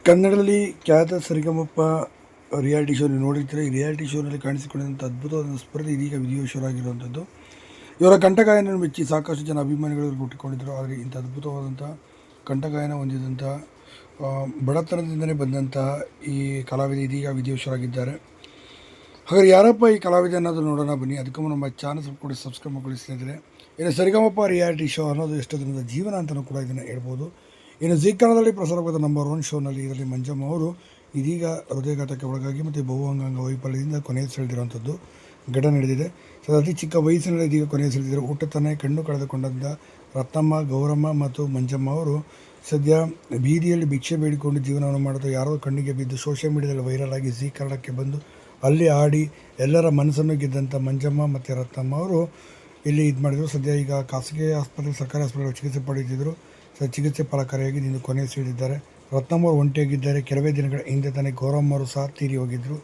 ಕನ್ನಡದಲ್ಲಿ ಖ್ಯಾತ ಸರಿಗಮಪ reality show ನೀವು ನೋಡಿರ್ತೀರ. ಈ ರಿಯಾಲಿಟಿ ಶೋನಲ್ಲಿ ಕಾಣಿಸಿಕೊಂಡಿರುವಂಥ ಅದ್ಭುತವಾದ ಸ್ಪರ್ಧೆ ಇದೀಗ ವಿಡಿಯೋ ಶೋ ಆಗಿರುವಂಥದ್ದು. ಇವರ ಕಂಠಗಾಯನ ಮೆಚ್ಚಿ ಸಾಕಷ್ಟು ಜನ ಅಭಿಮಾನಿಗಳು ಹುಟ್ಟಿಕೊಂಡಿದ್ದರು. ಆದರೆ ಇಂಥ ಅದ್ಭುತವಾದಂಥ ಕಂಠಗಾಯನ ಹೊಂದಿದಂಥ ಬಡತನದಿಂದಲೇ ಬಂದಂತಹ ಈ ಕಲಾವಿದ ಇದೀಗ ವಿಡಿಯೋ ಶೋ ಆಗಿದ್ದಾರೆ. ಹಾಗಾದ್ರೆ ಯಾರಪ್ಪ ಈ ಕಲಾವಿದ ಅನ್ನೋದು ನೋಡೋಣ ಬನ್ನಿ. ಅದಕ್ಕೂ ನಮ್ಮ ಚಾನಲ್ ಕೂಡ ಸಬ್ಸ್ಕ್ರೈಬ್ ಮಾಡ್ಕೊಳ್ಳಿ ಸ್ನೇಹಿತರೆ. ಇನ್ನು ಸರಿಗಮಪ ರಿಯಾಲಿಟಿ ಶೋ ಅನ್ನೋದು ಎಷ್ಟು ದಿನದ ಜೀವನ ಅಂತಲೂ ಕೂಡ ಇದನ್ನು ಹೇಳ್ಬೋದು. ಇನ್ನು ಜೀ ಕನ್ನಡದಲ್ಲಿ ಪ್ರಸಾರವಾದ ನಂಬರ್ 1 ಶೋನಲ್ಲಿ ಇದರಲ್ಲಿ ಮಂಜಮ್ಮ ಅವರು ಇದೀಗ ಹೃದಯಘಾತಕ್ಕೆ ಒಳಗಾಗಿ ಮತ್ತು ಬಹುಅಂಗಾಂಗ ವೈಫಲ್ಯದಿಂದ ಕೊನೆಯ ಸೆಳೆದಿರುವಂಥದ್ದು ಘಟನೆ ನಡೆದಿದೆ. ಅತಿ ಚಿಕ್ಕ ವಯಸ್ಸಿನಲ್ಲಿ ಇದೀಗ ಕೊನೆಯ ಸೆಳೆದಿದ್ದಾರೆ. ಹುಟ್ಟುತ್ತಾನೆ ಕಣ್ಣು ಕಳೆದುಕೊಂಡಂಥ ರತ್ನಮ್ಮ, ಗೌರಮ್ಮ ಮತ್ತು ಮಂಜಮ್ಮ ಅವರು ಸದ್ಯ ಬೀದಿಯಲ್ಲಿ ಭಿಕ್ಷೆ ಬೇಡಿಕೊಂಡು ಜೀವನವನ್ನು ಮಾಡುತ್ತಾ ಯಾರೋ ಕಣ್ಣಿಗೆ ಬಿದ್ದು ಸೋಷಿಯಲ್ ಮೀಡಿಯಾದಲ್ಲಿ ವೈರಲ್ ಆಗಿ ಜೀ ಕನ್ನಡಕ್ಕೆ ಬಂದು ಅಲ್ಲಿ ಆಡಿ ಎಲ್ಲರ ಮನಸ್ಸನ್ನು ಗೆದ್ದಂಥ ಮಂಜಮ್ಮ ಮತ್ತು ರತ್ನಮ್ಮ ಅವರು ಇಲ್ಲಿ ಇದು ಮಾಡಿದರು. ಸದ್ಯ ಈಗ ಖಾಸಗಿ ಆಸ್ಪತ್ರೆ, ಸರ್ಕಾರಿ ಆಸ್ಪತ್ರೆಗಳು ಚಿಕಿತ್ಸೆ ಪಡೆಯುತ್ತಿದ್ದರು. ಚಿಕಿತ್ಸೆ ಫಲಕಾರಿಯಾಗಿ ಇಂದು ಕೊನೆ ಸೇರಿದ್ದಾರೆ. ರತ್ನಮ್ಮ ಅವರು ಒಂಟಿಯಾಗಿದ್ದಾರೆ. ಕೆಲವೇ ದಿನಗಳ ಹಿಂದೆ ತಾನೇ ಗೌರಮ್ಮ ಅವರು ಸಹ ತೀರಿ ಹೋಗಿದ್ದರು.